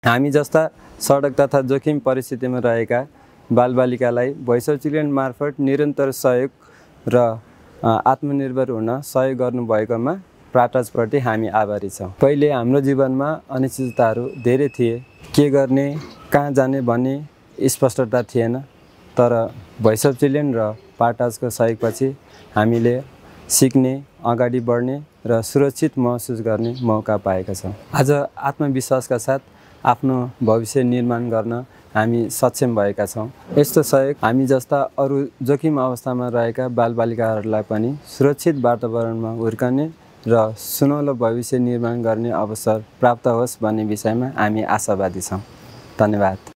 हामी जस्ता सडक तथा जोखिम परिस्थितिमा रहेका बालबालिकालाई भोइस अफ चिल्ड्रेन मार्फत निरन्तर सहयोग र आत्मनिर्भर हुन सहयोग गर्नुभएकोमा पाटाजप्रति हामी आभारी छौँ। पहिले हाम्रो जीवनमा अनिश्चितताहरू धेरै थिए, के गर्ने कहाँ जाने भन्ने स्पष्टता थिएन, तर भोइस अफ चिल्ड्रेन र पाटाजको सहयोगपछि हामीले सिक्ने, अगाडि बढ्ने र सुरक्षित महसुस गर्ने मौका पाएका छौँ। आज आत्मविश्वासका साथ आफ्नो भविष्य निर्माण गर्न हामी सक्षम भएका छौँ। यस्तो सहयोग हामी जस्ता अरू जोखिम अवस्थामा रहेका बालबालिकाहरूलाई पनि सुरक्षित वातावरणमा हुर्कने र सुनौलो भविष्य निर्माण गर्ने अवसर प्राप्त होस् भन्ने विषयमा हामी आशावादी छौँ। धन्यवाद।